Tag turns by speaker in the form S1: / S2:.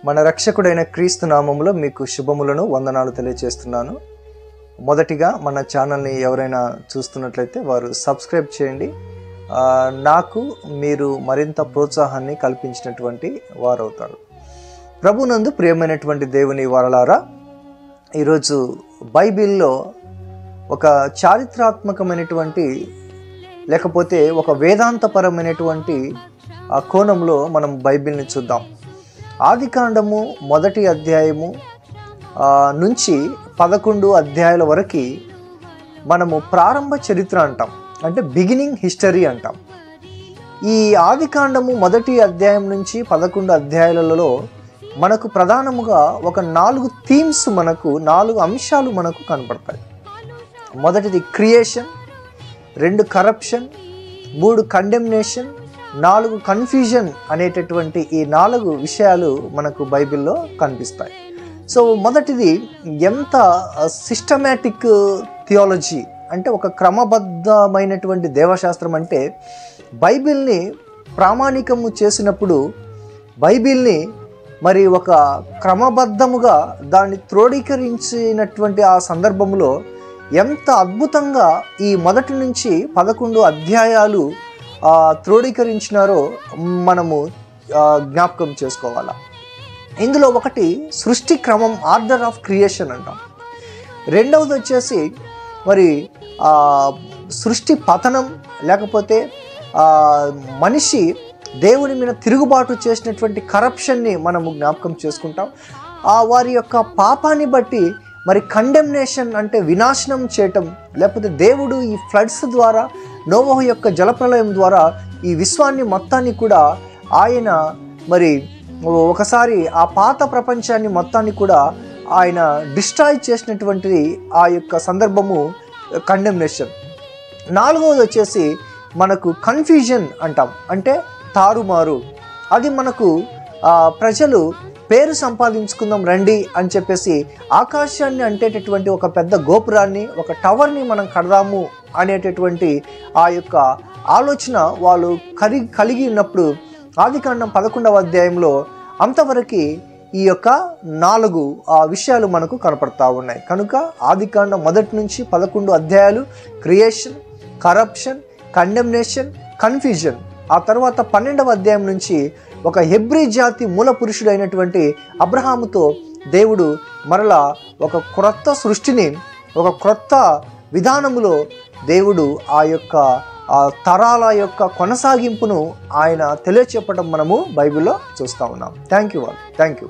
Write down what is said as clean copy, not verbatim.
S1: మన రక్షకుడైన క్రీస్తు నామములో మీకు శుభములను వందనాలు తెలియజేస్తున్నాను. మొదటిగా మన ఛానల్ని ఎవరైనా చూస్తున్నట్లయితే వారు సబ్స్క్రైబ్ చేయండి. నాకు మీరు మరింత ప్రోత్సాహాన్ని కల్పించినటువంటి వారు అవుతారు. ప్రభునందు ప్రియమైనటువంటి దేవుని వారలారా, ఈరోజు బైబిల్లో ఒక చారిత్రాత్మకమైనటువంటి లేకపోతే ఒక వేదాంతపరమైనటువంటి కోణంలో మనం బైబిల్ని చూద్దాం. ఆదికాండము 1వ అధ్యాయము నుంచి 11 అధ్యాయాల వరకు మనము ప్రారంభ చరిత్ర అంటాం, అంటే బిగినింగ్ హిస్టరీ అంటాం. ఈ ఆదికాండము 1వ అధ్యాయం నుంచి 11 అధ్యాయాలలో మనకు ప్రధానముగా ఒక 4 థీమ్స్, మనకు 4 అంశాలు మనకు కనపడతాయి. మొదటిది క్రియేషన్, 2 కరప్షన్, 3 కండెమ్నేషన్, 4 కన్ఫ్యూజన్ అనేటటువంటి ఈ 4 విషయాలు మనకు బైబిల్లో కనిపిస్తాయి. సో మొదటిది ఎంత సిస్టమేటిక్ థియాలజీ అంటే ఒక క్రమబద్ధమైనటువంటి దేవశాస్త్రం. అంటే బైబిల్ని ప్రామాణికము చేసినప్పుడు బైబిల్ని మరి ఒక క్రమబద్ధముగా దాన్ని క్రోడీకరించినటువంటి ఆ సందర్భంలో ఎంత అద్భుతంగా ఈ 1 నుంచి 11 అధ్యాయాలు క్రోడీకరించినారో మనము జ్ఞాపకం చేసుకోవాలా. ఇందులో ఒకటి సృష్టి క్రమం, ఆర్డర్ ఆఫ్ క్రియేషన్ అంటాం. రెండవది వచ్చేసి మరి సృష్టి పతనం, లేకపోతే మనిషి దేవుని మీద తిరుగుబాటు చేసినటువంటి కరప్షన్ని మనము జ్ఞాపకం చేసుకుంటాం. వారి యొక్క పాపాన్ని బట్టి మరి కండెమ్నేషన్ అంటే వినాశనం చేయటం, లేకపోతే దేవుడు ఈ ఫ్లడ్స్ ద్వారా, నోవహు యొక్క జలప్రలయం ద్వారా ఈ విశ్వాన్ని మొత్తాన్ని కూడా ఆయన మరి ఒకసారి ఆ పాత ప్రపంచాన్ని మొత్తాన్ని కూడా ఆయన డిస్ట్రాయ్ చేసినటువంటి ఆ యొక్క సందర్భము కండెమ్నేషన్. 4వది వచ్చేసి మనకు కన్ఫ్యూజన్ అంటాం, అంటే తారుమారు. అది మనకు ప్రజలు పేరు సంపాదించుకుందాం రండి అని చెప్పేసి ఆకాశాన్ని అంటేటటువంటి ఒక పెద్ద గోపురాన్ని, ఒక టవర్ని మనం కడదాము అనేటటువంటి ఆ యొక్క ఆలోచన వాళ్ళు కలిగి ఉన్నప్పుడు ఆదికాండం 11వ అధ్యాయంలో అంతవరకు ఈ యొక్క 4 విషయాలు మనకు కనపడతా ఉన్నాయి. కనుక ఆదికాండం 1 నుంచి 11 అధ్యాయాలు క్రియేషన్, కరప్షన్, కండెమ్నేషన్, కన్ఫ్యూజన్. ఆ తర్వాత 12వ అధ్యాయం నుంచి ఒక హెబ్రీ జాతి మూల పురుషుడైనటువంటి అబ్రహాముతో దేవుడు మరలా ఒక క్రొత్త సృష్టిని, ఒక క్రొత్త విధానములో దేవుడు ఆ యొక్క తరాల యొక్క కొనసాగింపును ఆయన తెలియచెప్పడం మనము బైబిల్లో చూస్తూ ఉన్నాం. Thank you.